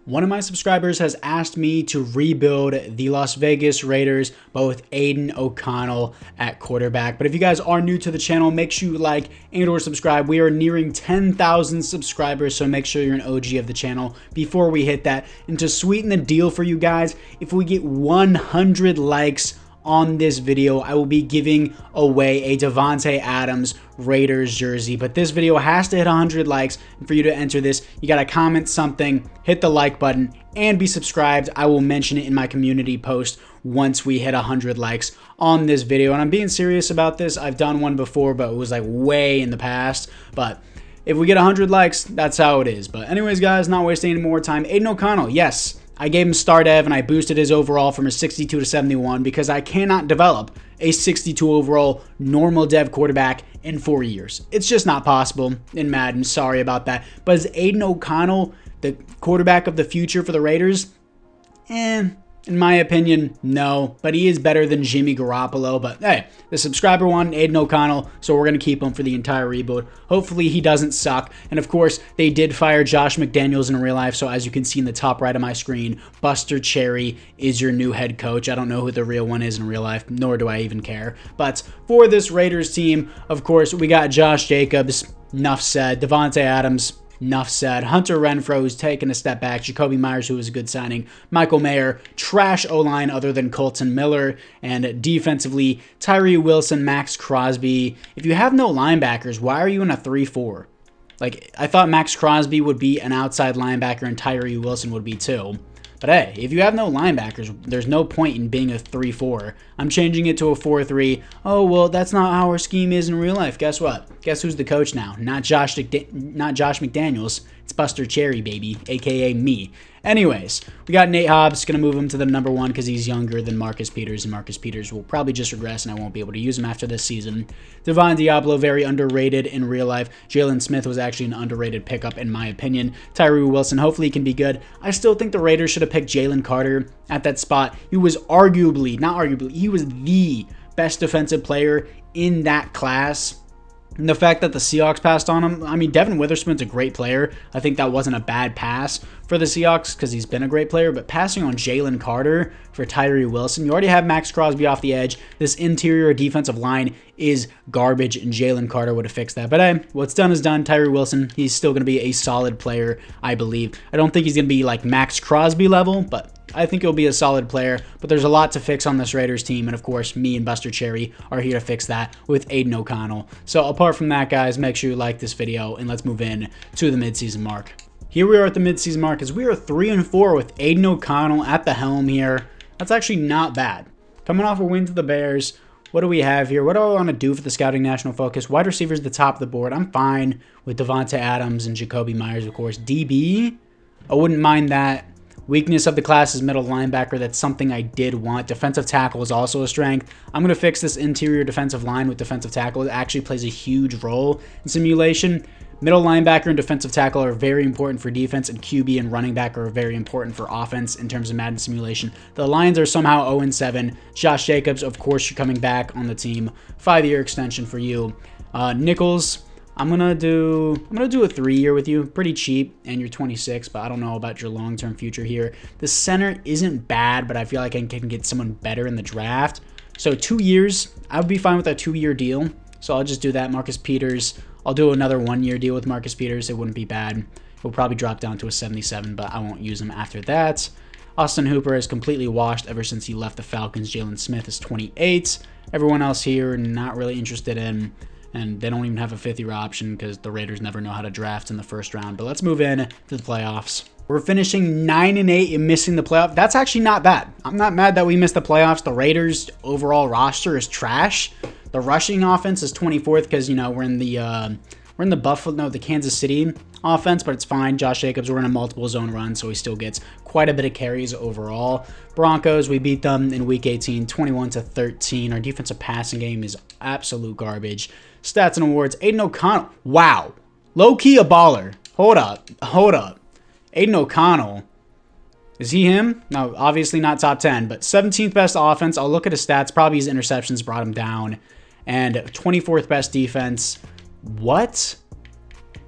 One of my subscribers has asked me to rebuild the Las Vegas Raiders, but with Aiden O'Connell at quarterback. But if you guys are new to the channel, make sure you like and/or subscribe. We are nearing 10,000 subscribers, so make sure you're an OG of the channel before we hit that. And to sweeten the deal for you guys, if we get 100 likes on this video, I will be giving away a Davante Adams Raiders jersey. But this video has to hit 100 likes, and for you to enter this, you gotta comment something, hit the like button, and be subscribed. I will mention it in my community post once we hit 100 likes on this video. And I'm being serious about this. I've done one before, but it was like way in the past. But if we get 100 likes, that's how it is. But anyways, guys, not wasting any more time. Aiden O'Connell, yes, I gave him star dev and I boosted his overall from a 62 to 71 because I cannot develop a 62 overall normal dev quarterback in 4 years. It's just not possible in Madden. Sorry about that. But is Aiden O'Connell the quarterback of the future for the Raiders? In my opinion, no, but he is better than Jimmy Garoppolo. But hey, the subscriber wanted Aiden O'Connell, so we're going to keep him for the entire rebuild. Hopefully he doesn't suck. And of course, they did fire Josh McDaniels in real life, so as you can see in the top right of my screen, Buster Cherry is your new head coach. I don't know who the real one is in real life, nor do I even care. But for this Raiders team, of course, we got Josh Jacobs, enough said, Davante Adams, enough said. Hunter Renfrow, who's taken a step back. Jacoby Myers, who was a good signing. Michael Mayer, trash O-line other than Colton Miller. And defensively, Tyree Wilson, Max Crosby. If you have no linebackers, why are you in a 3-4? Like, I thought Max Crosby would be an outside linebacker and Tyree Wilson would be too. But hey, if you have no linebackers, there's no point in being a 3-4. I'm changing it to a 4-3. Oh, well, that's not how our scheme is in real life. Guess what? Guess who's the coach now? Not Josh McDaniels. It's Buster Cherry, baby, a.k.a. me. Anyways, we got Nate Hobbs. Going to move him to the number 1 because he's younger than Marcus Peters, and Marcus Peters will probably just regress, and I won't be able to use him after this season. Devon Diablo, very underrated in real life. Jalen Smith was actually an underrated pickup, in my opinion. Tyree Wilson, hopefully he can be good. I still think the Raiders should have picked Jalen Carter at that spot. He was he was the best defensive player in that class. And the fact that the Seahawks passed on him, I mean, Devin Witherspoon's a great player. I think that wasn't a bad pass for the Seahawks because he's been a great player. But passing on Jalen Carter for Tyree Wilson, you already have Max Crosby off the edge. This interior defensive line is garbage, and Jalen Carter would have fixed that. But hey, what's done is done. Tyree Wilson, he's still going to be a solid player, I believe. I don't think he's going to be like Max Crosby level, but I think he'll be a solid player, but there's a lot to fix on this Raiders team, and of course, me and Buster Cherry are here to fix that with Aiden O'Connell. So apart from that, guys, make sure you like this video, and let's move in to the midseason mark. Here we are at the midseason mark, as we are 3-4 with Aiden O'Connell at the helm here. That's actually not bad. Coming off a win to the Bears, what do we have here? What do I want to do for the Scouting National Focus? Wide receivers at the top of the board. I'm fine with Davante Adams and Jacoby Myers, of course. DB, I wouldn't mind that. Weakness of the class is middle linebacker. That's something I did want. Defensive tackle is also a strength. I'm going to fix this interior defensive line with defensive tackle. It actually plays a huge role in simulation. Middle linebacker and defensive tackle are very important for defense, and QB and running back are very important for offense in terms of Madden simulation. The Lions are somehow 0-7. Josh Jacobs, of course, you're coming back on the team. 5-year extension for you. Nichols, I'm gonna do a 3-year with you, pretty cheap, and you're 26, but I don't know about your long-term future here. The center isn't bad, but I feel like I can get someone better in the draft. So 2 years, I would be fine with a 2-year deal. So I'll just do that. Marcus Peters, I'll do another 1-year deal with Marcus Peters. It wouldn't be bad. He'll probably drop down to a 77, but I won't use him after that. Austin Hooper is completely washed ever since he left the Falcons. Jalen Smith is 28. Everyone else here, not really interested in. And they don't even have a 5th-year option because the Raiders never know how to draft in the first round. But let's move in to the playoffs. We're finishing 9-8 and missing the playoff. That's actually not bad. I'm not mad that we missed the playoffs. The Raiders' overall roster is trash. The rushing offense is 24th because, you know, we're in the Kansas City offense, but it's fine. Josh Jacobs, we're in a multiple zone run, so he still gets quite a bit of carries overall. Broncos, we beat them in Week 18, 21-13. Our defensive passing game is absolute garbage. Stats and awards, Aiden O'Connell. Wow. Low-key a baller. Hold up. Aiden O'Connell. Is he him? No, obviously not top 10, but 17th best offense. I'll look at his stats. Probably his interceptions brought him down. And 24th best defense. What?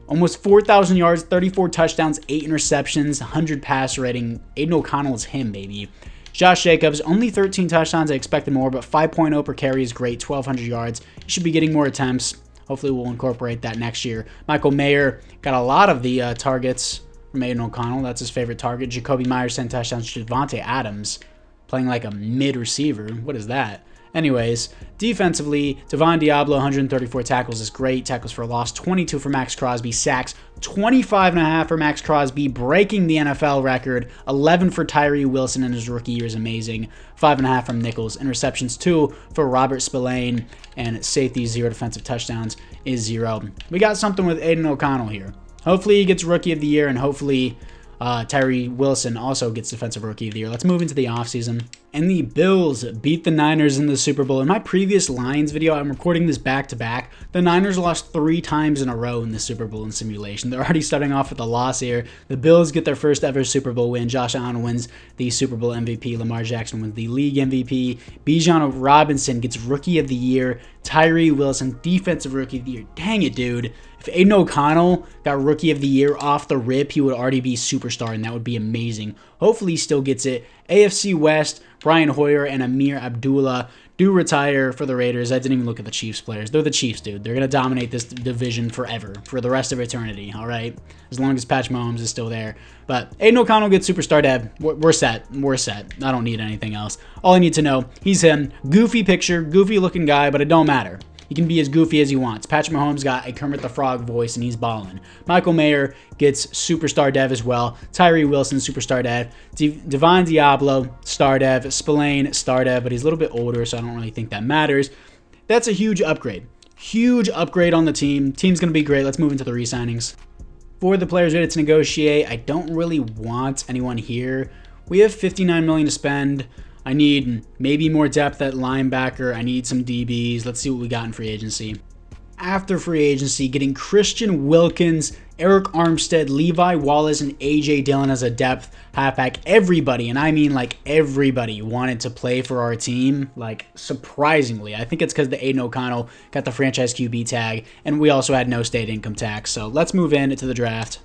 Almost 4,000 yards, 34 touchdowns, 8 interceptions, 100 passer rating. Aiden O'Connell is him, baby. Josh Jacobs, only 13 touchdowns. I expected more, but 5.0 per carry is great. 1,200 yards. He should be getting more attempts. Hopefully we'll incorporate that next year. Michael Mayer got a lot of the targets from Aiden O'Connell. That's his favorite target. Jacoby Myers, 10 touchdowns. Javonte Adams playing like a mid receiver. What is that? Anyways, defensively, Devon Diablo, 134 tackles is great. Tackles for a loss, 22 for Max Crosby. Sacks, 25.5 for Max Crosby, breaking the NFL record. 11 for Tyree Wilson in his rookie year is amazing. 5.5 from Nichols. Interceptions, 2 for Robert Spillane. And safety, 0 defensive touchdowns is 0. We got something with Aiden O'Connell here. Hopefully he gets Rookie of the Year, and hopefully Tyree Wilson also gets Defensive Rookie of the Year. Let's move into the offseason. And the Bills beat the Niners in the Super Bowl. In my previous Lions video, I'm recording this back-to-back. The Niners lost 3 times in a row in the Super Bowl in simulation. They're already starting off with a loss here. The Bills get their first ever Super Bowl win. Josh Allen wins the Super Bowl MVP. Lamar Jackson wins the league MVP. Bijan Robinson gets Rookie of the Year. Tyree Wilson, Defensive Rookie of the Year. Dang it, dude. If Aiden O'Connell got Rookie of the Year off the rip, he would already be superstar, and that would be amazing. Hopefully he still gets it. AFC West, Brian Hoyer and Amir Abdullah do retire for the Raiders. I didn't even look at the Chiefs players. They're the Chiefs, dude. They're going to dominate this division forever, for the rest of eternity, all right? As long as Patrick Mahomes is still there. But Aiden O'Connell gets superstar dev. We're set. We're set. I don't need anything else. All I need to know, he's him. Goofy picture, goofy looking guy, but it don't matter. He can be as goofy as he wants. Patrick Mahomes got a Kermit the Frog voice, and he's balling. Michael Mayer gets superstar dev as well. Tyree Wilson, superstar dev. Devon Diablo, star dev. Spillane, star dev, but he's a little bit older, so I don't really think that matters. That's a huge upgrade. Huge upgrade on the team. Team's going to be great. Let's move into the re-signings. For the players ready to negotiate, I don't really want anyone here. We have $59 million to spend. I need maybe more depth at linebacker. I need some DBs. Let's see what we got in free agency. After free agency, getting Christian Wilkins, Eric Armstead, Levi Wallace, and A.J. Dillon as a depth halfback. Everybody, and I mean like everybody, wanted to play for our team. Like, surprisingly. I think it's because the Aiden O'Connell got the franchise QB tag, and we also had no state income tax. So let's move into the draft.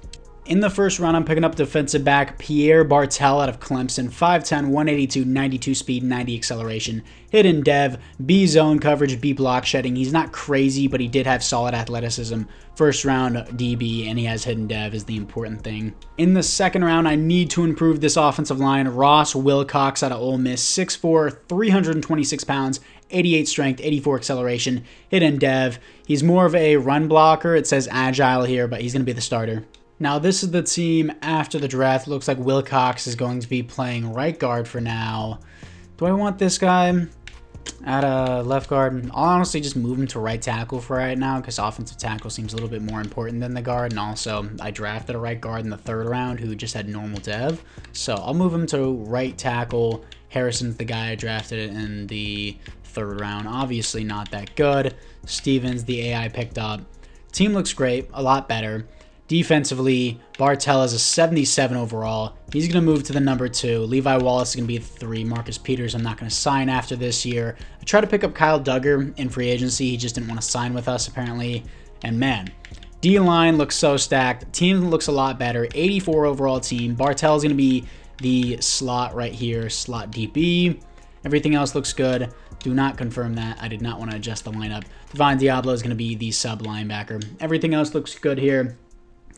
In the first round, I'm picking up defensive back Pierre Bartel out of Clemson. 5'10", 182, 92 speed, 90 acceleration. Hidden dev, B zone coverage, B block shedding. He's not crazy, but he did have solid athleticism. First round DB, and he has hidden dev is the important thing. In the second round, I need to improve this offensive line. Ross Wilcox out of Ole Miss. 6'4", 326 pounds, 88 strength, 84 acceleration. Hidden dev. He's more of a run blocker. It says agile here, but he's going to be the starter. Now, this is the team after the draft. Looks like Wilcox is going to be playing right guard for now. Do I want this guy at left guard? I'll honestly just move him to right tackle for right now because offensive tackle seems a little bit more important than the guard. And also, I drafted a right guard in the third round who just had normal dev. So I'll move him to right tackle. Harrison's the guy I drafted in the third round. Obviously not that good. Stevens, the AI picked up. Team looks great, a lot better. Defensively, Bartel is a 77 overall. He's going to move to the number 2. Levi Wallace is going to be the 3. Marcus Peters, I'm not going to sign after this year. I tried to pick up Kyle Duggar in free agency. He just didn't want to sign with us, apparently. And man, D-line looks so stacked. Team looks a lot better. 84 overall team. Bartel is going to be the slot right here, slot DB. Everything else looks good. Do not confirm that. I did not want to adjust the lineup. Devon Diablo is going to be the sub linebacker. Everything else looks good here.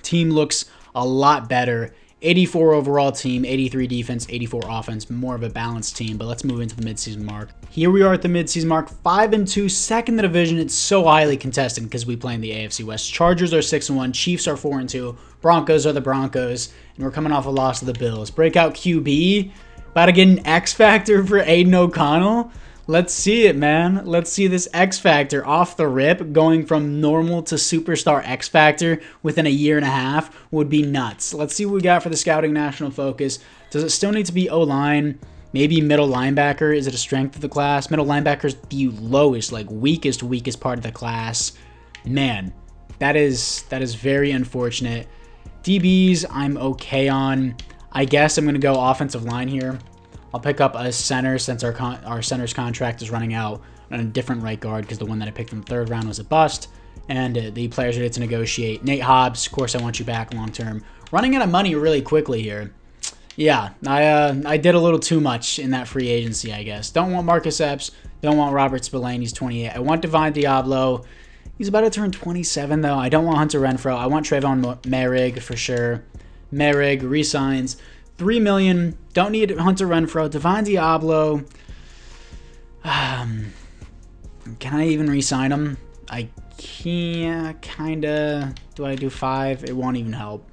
Team looks a lot better. 84 overall team, 83 defense, 84 offense, more of a balanced team. But let's move into the midseason mark. Here we are at the midseason mark, 5-2, second in the division. It's so highly contested because we play in the AFC West. Chargers are 6-1, Chiefs are 4-2, Broncos are the Broncos, and we're coming off a loss to the Bills. Breakout QB, about to get an X Factor for Aiden O'Connell. Let's see it, man. Let's see this X Factor off the rip. Going from normal to superstar X Factor within a year and a half would be nuts. Let's see what we got for the scouting national focus. Does it still need to be O-line? Maybe middle linebacker? Is it a strength of the class? Middle linebacker is the lowest, like weakest part of the class. Man, that is very unfortunate. DBs, I'm okay on. I guess I'm going to go offensive line here. I'll pick up a center since our center's contract is running out on a different right guard because the one that I picked in the third round was a bust. and the players ready to negotiate. Nate Hobbs, of course, I want you back long term. Running out of money really quickly here. Yeah, I did a little too much in that free agency, I guess. Don't want Marcus Epps. Don't want Robert Spillane. He's 28. I want Divine Diablo. He's about to turn 27, though. I don't want Hunter Renfrow. I want Trayvon Merrick for sure. Merrick resigns. $3 million. Don't need Hunter Renfrow. Divine Diablo. Can I even re-sign him? I can't, kinda. Do I do 5? It won't even help.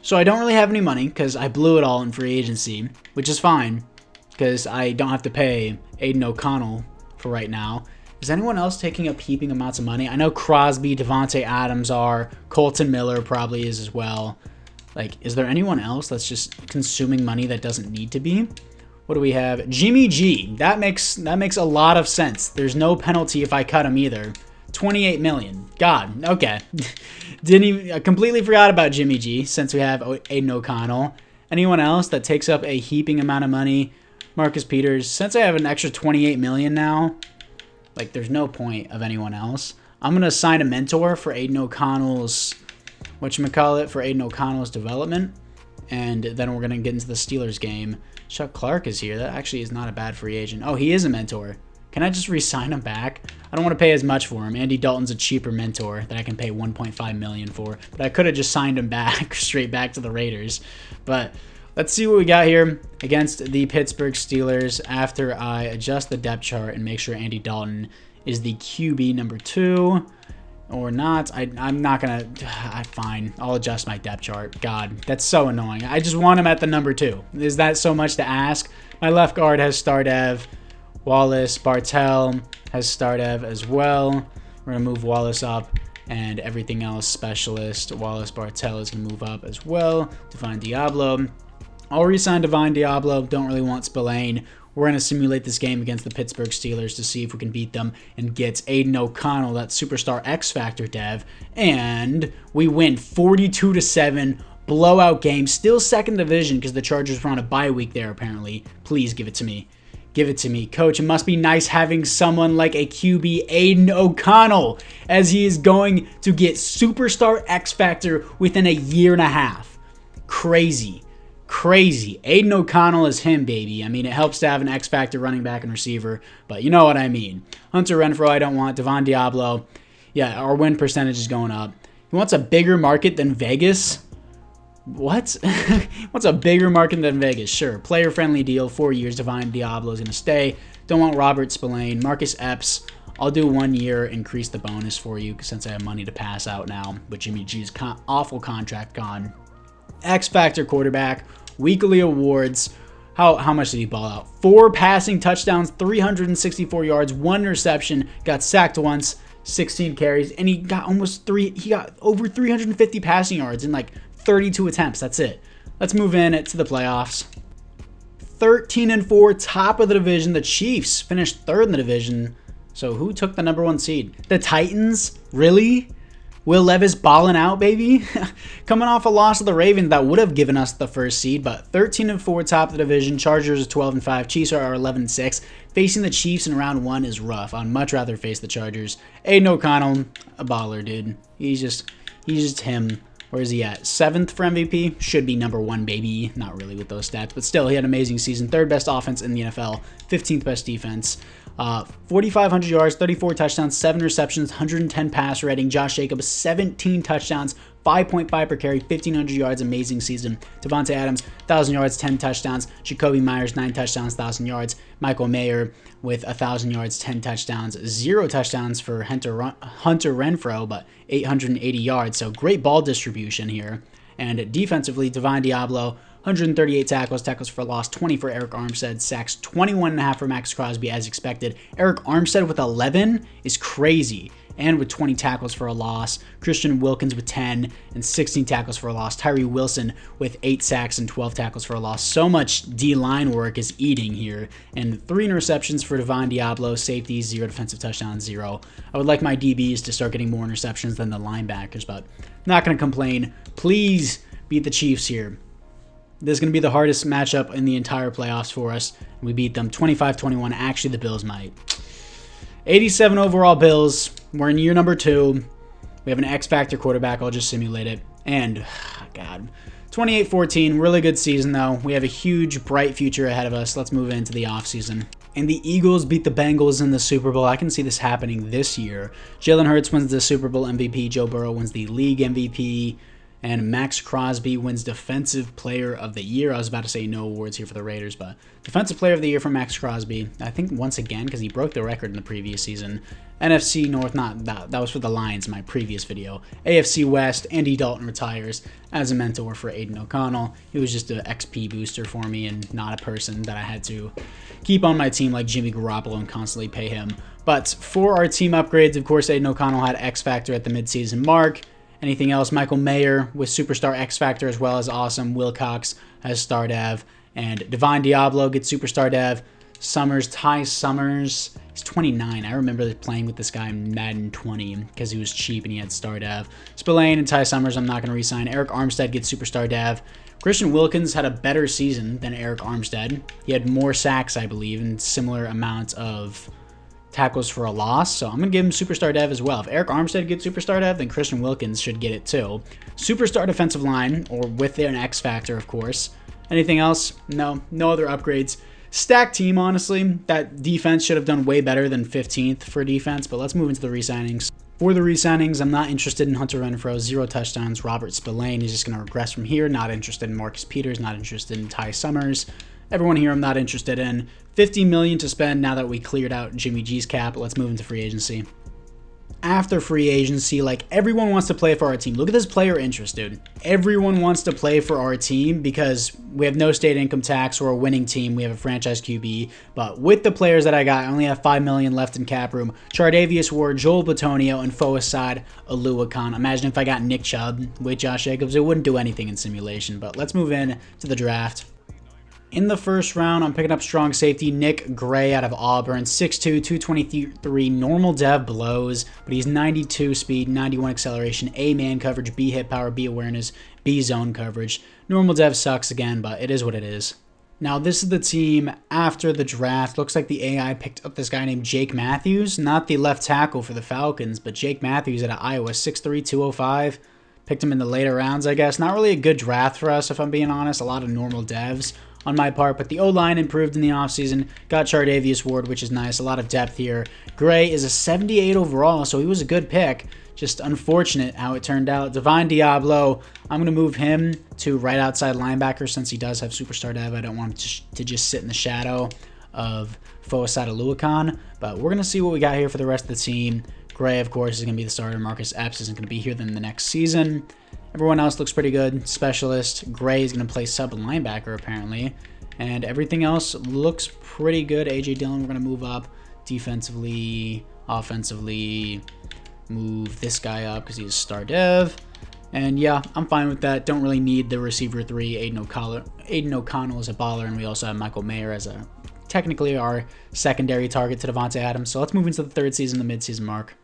So I don't really have any money because I blew it all in free agency, which is fine because I don't have to pay Aiden O'Connell for right now. Is anyone else taking up heaping amounts of money? I know Crosby, Devontae Adams are. Colton Miller probably is as well. Like, is there anyone else that's just consuming money that doesn't need to be? What do we have? Jimmy G. That makes a lot of sense. There's no penalty if I cut him either. 28 million. God, okay. I completely forgot about Jimmy G since we have Aiden O'Connell. Anyone else that takes up a heaping amount of money? Marcus Peters. Since I have an extra 28 million now, like there's no point of anyone else. I'm going to assign a mentor for Aiden O'Connell's, for Aiden O'Connell's development. And then we're going to get into the Steelers game. Chuck Clark is here. That actually is not a bad free agent. Oh, he is a mentor. Can I just re-sign him back? I don't want to pay as much for him. Andy Dalton's a cheaper mentor that I can pay $1.5 million for. But I could have just signed him back, straight back to the Raiders. But let's see what we got here against the Pittsburgh Steelers after I adjust the depth chart and make sure Andy Dalton is the QB number 2 or not. I'm not going to... Fine. I'll adjust my depth chart. God, that's so annoying. I just want him at the number 2. Is that so much to ask? My left guard has Stardev. Wallace Bartell has Stardev as well. We're going to move Wallace up and everything else specialist. Wallace Bartell is going to move up as well. Divine Diablo. I'll re-sign Divine Diablo. Don't really want Spillane. We're going to simulate this game against the Pittsburgh Steelers to see if we can beat them and get Aiden O'Connell, that superstar X-Factor dev. And we win 42-7. Blowout game. Still second division because the Chargers were on a bye week there apparently. Please give it to me. Give it to me. Coach, it must be nice having someone like a QB, Aiden O'Connell, as he is going to get superstar X Factor within a year and a half. Crazy. Crazy. Aiden O'Connell is him, baby. I mean, it helps to have an X Factor running back and receiver, but you know what I mean. Hunter Renfrow, I don't want. Devon Diablo. Yeah, our win percentage is going up. He wants a bigger market than Vegas. What? What's a bigger market than Vegas? Sure. Player-friendly deal, 4 years. Divine Diablo is going to stay. Don't want Robert Spillane. Marcus Epps, I'll do 1 year, increase the bonus for you since I have money to pass out now. But Jimmy G's awful contract gone. X-Factor quarterback, weekly awards. How much did he ball out? 4 passing touchdowns, 364 yards, 1 interception, got sacked once, 16 carries, and he got over 350 passing yards in like 32 attempts. That's it. Let's move in to the playoffs. 13-4, top of the division. The Chiefs finished 3rd in the division. So who took the number 1 seed? The Titans? Really? Will Levis balling out, baby? Coming off a loss to the Ravens that would have given us the 1st seed, but 13-4, top of the division. Chargers are 12-5. Chiefs are 11-6. Facing the Chiefs in round 1 is rough. I'd much rather face the Chargers. Aiden O'Connell, a baller, dude. He's just him. Where is he at? 7th for MVP? Should be number 1, baby. Not really with those stats, but still, he had an amazing season. 3rd best offense in the NFL. 15th best defense. 4,500 yards, 34 touchdowns, 7 receptions, 110 pass rating. Josh Jacobs, 17 touchdowns, 5.5 per carry, 1,500 yards. Amazing season. Devontae Adams, 1,000 yards, 10 touchdowns. Jacoby Myers, 9 touchdowns, 1,000 yards. Michael Mayer with 1,000 yards, 10 touchdowns. 0 touchdowns for Hunter Renfrow, but 880 yards. So great ball distribution here. And defensively, Divine Diablo, 138 tackles for loss, 20 for Eric Armstead, sacks, 21.5 for Max Crosby as expected. Eric Armstead with 11 is crazy, and with 20 tackles for a loss. Christian Wilkins with 10 and 16 tackles for a loss. Tyree Wilson with 8 sacks and 12 tackles for a loss. So much D-line work is eating here. And 3 interceptions for Divine Diablo, safeties, 0 defensive touchdowns, 0. I would like my DBs to start getting more interceptions than the linebackers, but not going to complain. Please beat the Chiefs here. This is going to be the hardest matchup in the entire playoffs for us. We beat them 25-21. Actually, the Bills might. 87 overall Bills. We're in year number 2. We have an X Factor quarterback. I'll just simulate it. And, God, 28-14, really good season, though. We have a huge, bright future ahead of us. Let's move into the offseason. And the Eagles beat the Bengals in the Super Bowl. I can see this happening this year. Jalen Hurts wins the Super Bowl MVP. Joe Burrow wins the league MVP. And Max Crosby wins Defensive Player of the Year. I was about to say no awards here for the Raiders, but Defensive Player of the Year for Max Crosby. I think once again, because he broke the record in the previous season. NFC North, not that was for the Lions in my previous video. AFC West, Andy Dalton retires as a mentor for Aiden O'Connell. He was just an XP booster for me and not a person that I had to keep on my team like Jimmy Garoppolo and constantly pay him. But for our team upgrades, of course, Aiden O'Connell had X Factor at the midseason mark. Anything else? Michael Mayer with Superstar X Factor as well as awesome. Wilcox has Star Dev. And Divine Diablo gets Superstar Dev. Ty Summers, he's 29. I remember playing with this guy in Madden 20 because he was cheap and he had Star Dev. Spillane and Ty Summers, I'm not going to re-sign. Eric Armstead gets Superstar Dev. Christian Wilkins had a better season than Eric Armstead. He had more sacks, I believe, and similar amounts of tackles for a loss, so I'm going to give him Superstar Dev as well. If Eric Armstead gets Superstar Dev, then Christian Wilkins should get it too. Superstar defensive line, or with an X Factor, of course. Anything else? No other upgrades. Stacked team, honestly. That defense should have done way better than 15th for defense, but let's move into the re-signings. For the re-signings, I'm not interested in Hunter Renfrow, 0 touchdowns. Robert Spillane is just going to regress from here. Not interested in Marcus Peters, not interested in Ty Summers. Everyone here I'm not interested in. $50 million to spend now that we cleared out Jimmy G's cap. Let's move into free agency. After free agency, like, everyone wants to play for our team. Look at this player interest, dude. Everyone wants to play for our team because we have no state income tax. We're a winning team. We have a franchise QB. But with the players that I got, I only have $5 million left in cap room. Chardavius Ward, Joel Bitonio, and Foasad Aluakon. Imagine if I got Nick Chubb with Josh Jacobs. It wouldn't do anything in simulation. But let's move in to the draft. In the first round, I'm picking up strong safety Nick Gray out of Auburn. 6'2", 223, normal dev blows, but he's 92 speed, 91 acceleration, A man coverage, B hit power, B awareness, B zone coverage. Normal dev sucks again, but it is what it is. Now, this is the team after the draft. Looks like the AI picked up this guy named Jake Matthews. Not the left tackle for the Falcons, but Jake Matthews out of Iowa, 6'3", 205. Picked him in the later rounds, I guess. Not really a good draft for us, if I'm being honest. A lot of normal devs on my part, but the O-line improved in the offseason. Got Chardavius Ward, which is nice. A lot of depth here. Gray is a 78 overall, so he was a good pick. Just unfortunate how it turned out. Divine Diablo, I'm going to move him to right outside linebacker since he does have Superstar Dev. I don't want him to just sit in the shadow of Foasad Aluakon, but we're going to see what we got here for the rest of the team. Gray, of course, is going to be the starter. Marcus Epps isn't going to be here then the next season. Everyone else looks pretty good. Specialist. Gray is going to play sub linebacker, apparently. And everything else looks pretty good. A.J. Dillon, we're going to move up defensively, offensively. Move this guy up because he's a star dev. And yeah, I'm fine with that. Don't really need the receiver 3. Aiden O'Connell is a baller, and we also have Michael Mayer as a technically our secondary target to Devontae Adams. So let's move into the third season, the midseason mark.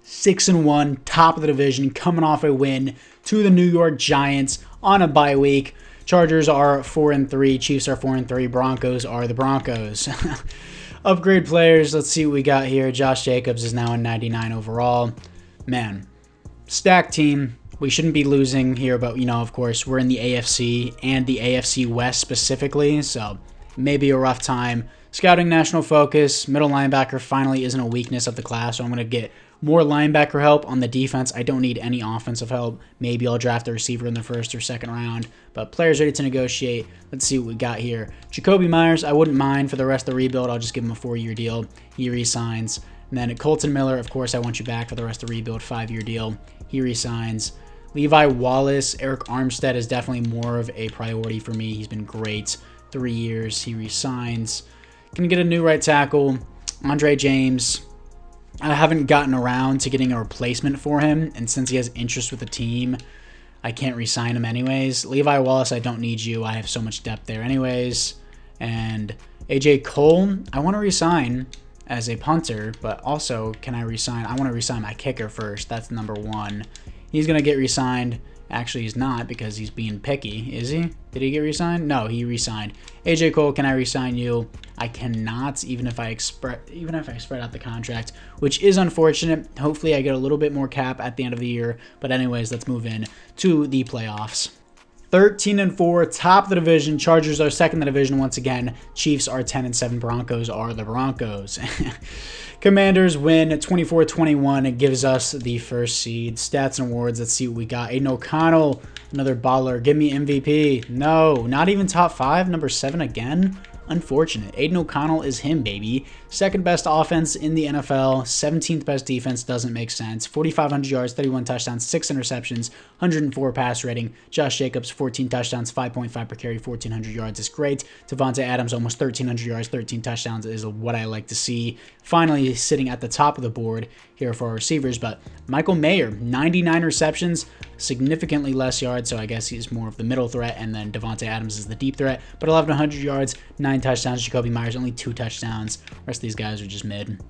6-1, top of the division, coming off a win to the New York Giants on a bye week. Chargers are 4-3, Chiefs are 4-3, Broncos are the Broncos. Upgrade players, let's see what we got here. Josh Jacobs is now a 99 overall. Man, stacked team. We shouldn't be losing here, but, you know, of course, we're in the AFC and the AFC West specifically, so maybe a rough time. Scouting national focus, middle linebacker finally isn't a weakness of the class, so I'm going to get more linebacker help on the defense. I don't need any offensive help. Maybe I'll draft a receiver in the first or second round. But players ready to negotiate. Let's see what we got here. Jacoby Myers, I wouldn't mind for the rest of the rebuild. I'll just give him a 4-year deal. He resigns. And then Colton Miller, of course, I want you back for the rest of the rebuild. 5-year deal. He resigns. Levi Wallace, Eric Armstead is definitely more of a priority for me. He's been great. 3 years. He resigns. Can get a new right tackle. Andre James. I haven't gotten around to getting a replacement for him, and since he has interest with the team, I can't re-sign him anyways. Levi Wallace, I don't need you. I have so much depth there anyways. And AJ Cole, I want to re-sign as a punter, but also can I re-sign? I want to re-sign my kicker first. That's number 1. He's going to get re-signed. Actually, he's not because he's being picky. Is he? Did he get re-signed? No, he re-signed. AJ Cole, can I re-sign you? I cannot, even if I spread out the contract, which is unfortunate. Hopefully, I get a little bit more cap at the end of the year. But anyways, let's move in to the playoffs. 13-4, top of the division. Chargers are second in the division once again. Chiefs are 10-7. Broncos are the Broncos. Commanders win 24-21. It gives us the first seed. Stats and awards. Let's see what we got. Aiden O'Connell, another baller. Give me MVP. No, not even top 5. Number 7 again. Unfortunate. Aiden O'Connell is him, baby. Second best offense in the NFL. 17th best defense. Doesn't make sense. 4,500 yards, 31 touchdowns, 6 interceptions, 104 pass rating. Josh Jacobs, 14 touchdowns, 5.5 per carry, 1,400 yards is great. Devontae Adams, almost 1,300 yards, 13 touchdowns is what I like to see. Finally sitting at the top of the board here for our receivers. But Michael Mayer, 99 receptions, significantly less yards, so I guess he's more of the middle threat, and then Devontae Adams is the deep threat. But 1,100 yards, 9 touchdowns. Jacoby Myers, only 2 touchdowns. The rest of these guys are just mid.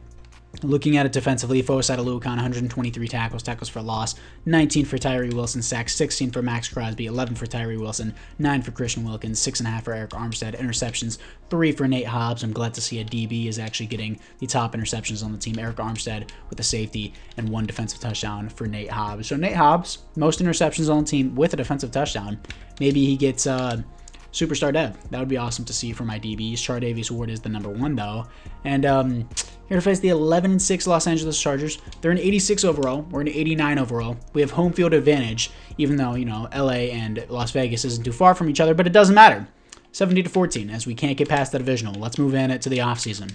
Looking at it defensively, Fosa Aluakon, 123 tackles for loss, 19 for Tyree Wilson, sacks, 16 for Max Crosby, 11 for Tyree Wilson, 9 for Christian Wilkins, 6.5 for Eric Armstead, interceptions, 3 for Nate Hobbs. I'm glad to see a DB is actually getting the top interceptions on the team. Eric Armstead with a safety and 1 defensive touchdown for Nate Hobbs. So Nate Hobbs, most interceptions on the team with a defensive touchdown. Maybe he gets Superstar Dev. That would be awesome to see for my DBs. Chardavius Ward is the number 1 though. And here to face the 11-6 Los Angeles Chargers. They're an 86 overall. We're an 89 overall. We have home field advantage, even though, you know, LA and Las Vegas isn't too far from each other, but it doesn't matter. 70-14, as we can't get past the divisional. Let's move in to the offseason.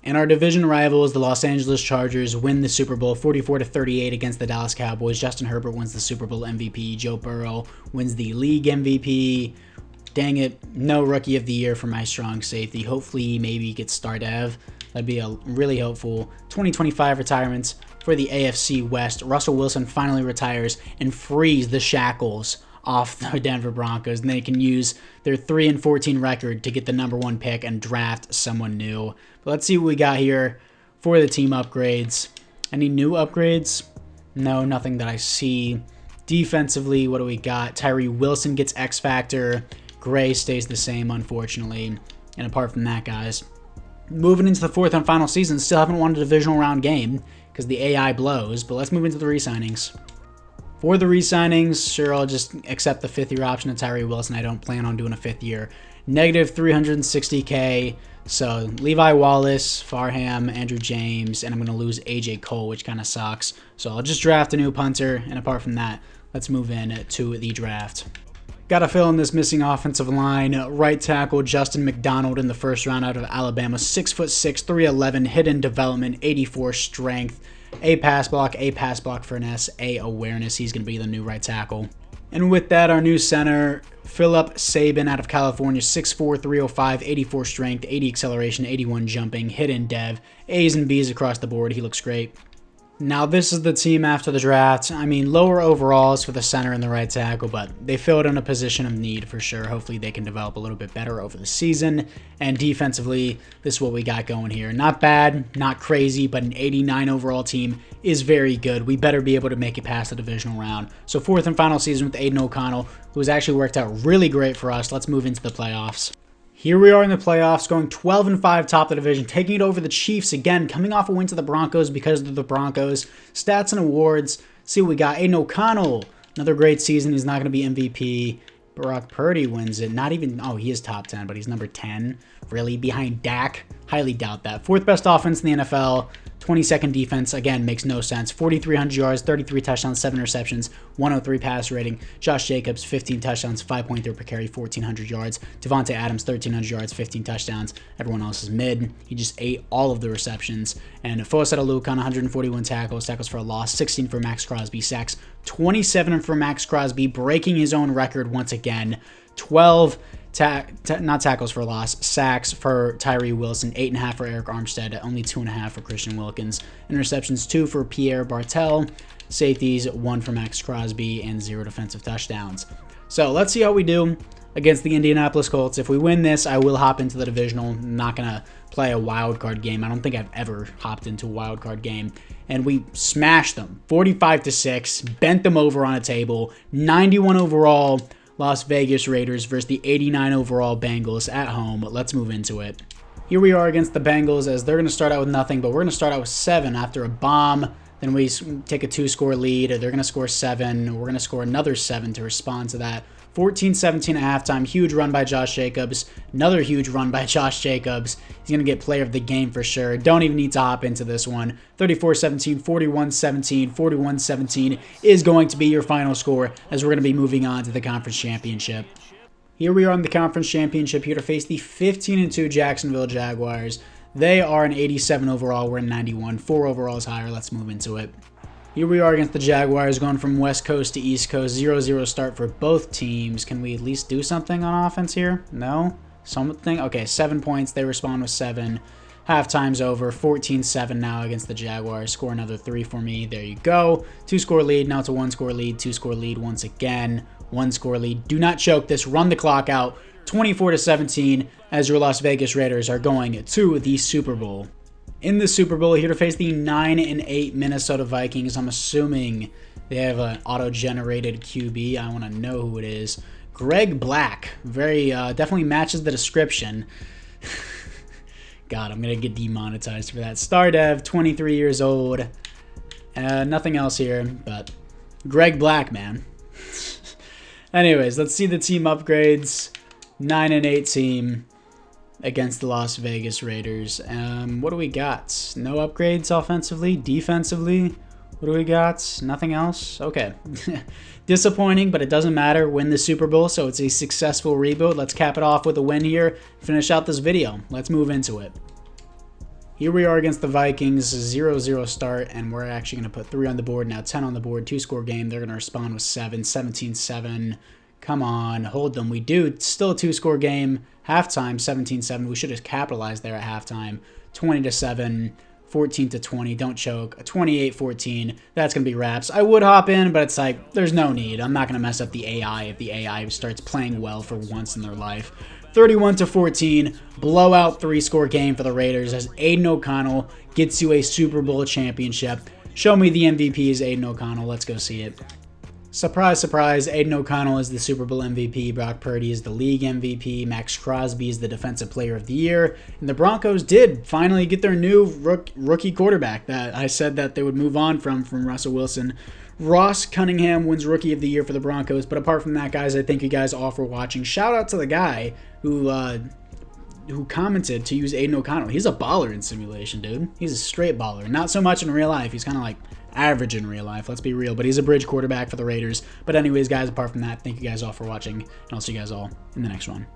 And our division rivals, the Los Angeles Chargers, win the Super Bowl 44-38 against the Dallas Cowboys. Justin Herbert wins the Super Bowl MVP. Joe Burrow wins the league MVP. Dang it, no rookie of the year for my strong safety. Hopefully maybe gets star dev. That'd be a really hopeful. 2025 retirements for the AFC West. Russell Wilson finally retires and frees the shackles off the Denver Broncos, and they can use their 3-14 record to get the number 1 pick and draft someone new. But let's see what we got here for the team upgrades. Any new upgrades? No, nothing that I see. Defensively, what do we got? Tyree Wilson gets X Factor. Gray stays the same, unfortunately. And apart from that, guys, moving into the 4th and final season, still haven't won a divisional round game because the AI blows. But let's move into the re-signings. For the re-signings, sure, I'll just accept the 5th-year option of Tyree Wilson. I don't plan on doing a 5th year. Negative $360K. So Levi Wallace, Farham, Andrew James, and I'm going to lose AJ Cole, which kind of sucks. So I'll just draft a new punter. And apart from that, let's move in to the draft. Got to fill in this missing offensive line. Right tackle Justin McDonald in the 1st round out of Alabama. 6'6", 311, hidden development, 84 strength. A pass block finesse, A awareness. He's going to be the new right tackle. And with that, our new center, Philip Sabin out of California. 6'4", 305, 84 strength, 80 acceleration, 81 jumping, hidden dev. A's and B's across the board. He looks great. Now, this is the team after the draft. I mean, lower overalls for the center and the right tackle, but they filled in a position of need for sure. Hopefully, they can develop a little bit better over the season. And defensively, this is what we got going here. Not bad, not crazy, but an 89 overall team is very good. We better be able to make it past the divisional round. So, 4th and final season with Aiden O'Connell, who has actually worked out really great for us. Let's move into the playoffs. Here we are in the playoffs, going 12-5 top of the division, taking it over the Chiefs again, coming off a win to the Broncos because of the Broncos. Stats and awards, see what we got. Aiden O'Connell, another great season. He's not going to be MVP. Brock Purdy wins it. Not even, oh, he is top 10, but he's number 10. Really? Behind Dak? Highly doubt that. 4th best offense in the NFL. 22nd defense, again, makes no sense. 4,300 yards, 33 touchdowns, 7 receptions, 103 pass rating. Josh Jacobs, 15 touchdowns, 5.3 per carry, 1,400 yards. Devontae Adams, 1,300 yards, 15 touchdowns. Everyone else is mid. He just ate all of the receptions. And Fosa Aluakon, 141 tackles for a loss, 16 for Max Crosby, sacks, 27 for Max Crosby, breaking his own record once again. 12 not tackles for loss, sacks for Tyree Wilson, 8.5 for Eric Armstead, only 2.5 for Christian Wilkins. Interceptions, 2 for Pierre Bartel. Safeties, 1 for Max Crosby, and 0 defensive touchdowns. So let's see how we do. against the Indianapolis Colts. If we win this, I will hop into the divisional. I'm not going to play a wild card game. I don't think I've ever hopped into a wild card game. And we smashed them 45-6, bent them over on a table. 91 overall Las Vegas Raiders versus the 89 overall Bengals at home. Let's move into it. Here we are against the Bengals, as they're going to start out with nothing, but we're going to start out with 7 after a bomb. Then we take a 2-score lead. They're going to score 7. We're going to score another 7 to respond to that. 14-17 at halftime. Huge run by Josh Jacobs. Another huge run by Josh Jacobs. He's going to get player of the game for sure. Don't even need to hop into this one. 34-17, 41-17, 41-17 is going to be your final score, as we're going to be moving on to the conference championship. Here we are in the conference championship, here to face the 15-2 Jacksonville Jaguars. They are an 87 overall. We're in 91. 4 overalls higher. Let's move into it. Here we are against the Jaguars, going from West Coast to East Coast. 0-0 start for both teams. Can we at least do something on offense here? No? Something? Okay, 7 points. They respond with 7. Halftime's over. 14-7 now against the Jaguars. Score another 3 for me. There you go. 2-score lead. Now it's a 1-score lead. 2-score lead once again. 1-score lead. Do not choke this. Run the clock out. 24-17 as your Las Vegas Raiders are going to the Super Bowl. In the Super Bowl, here to face the 9-8 Minnesota Vikings. I'm assuming they have an auto-generated QB. I want to know who it is. Greg Black. Very, definitely matches the description. God, I'm going to get demonetized for that. Star Dev, 23 years old. Nothing else here, but Greg Black, man. Anyways, let's see the team upgrades. 9-8 team against the Las Vegas Raiders. What do we got? No upgrades offensively, defensively. What do we got? Nothing else? Okay. Disappointing, but it doesn't matter. Win the Super Bowl, so it's a successful rebuild. Let's cap it off with a win here. Finish out this video. Let's move into it. Here we are against the Vikings, 0-0 start, and we're actually going to put 3 on the board, now 10 on the board, 2-score game. They're going to respond with 7, 17-7. Come on, hold them. We do. It's still a 2-score game. Halftime, 17-7. We should have capitalized there at halftime. 20-7, 14-20. Don't choke. 28-14. That's going to be wraps. I would hop in, but it's like, there's no need. I'm not going to mess up the AI if the AI starts playing well for once in their life. 31-14, blowout 3-score game for the Raiders as Aiden O'Connell gets you a Super Bowl championship. Show me the MVP is Aiden O'Connell. Let's go see it. Surprise, surprise, Aiden O'Connell is the Super Bowl MVP, Brock Purdy is the league MVP, Max Crosby is the Defensive Player of the Year, and the Broncos did finally get their new rookie quarterback that I said that they would move on from Russell Wilson. Ross Cunningham wins Rookie of the Year for the Broncos, but apart from that, guys, I thank you guys all for watching. Shout out to the guy who commented to use Aiden O'Connell. He's a baller in simulation, dude. He's a straight baller. Not so much in real life. He's kind of like average in real life, let's be real, but he's a bridge quarterback for the Raiders. But anyways, guys, apart from that, thank you guys all for watching, and I'll see you guys all in the next one.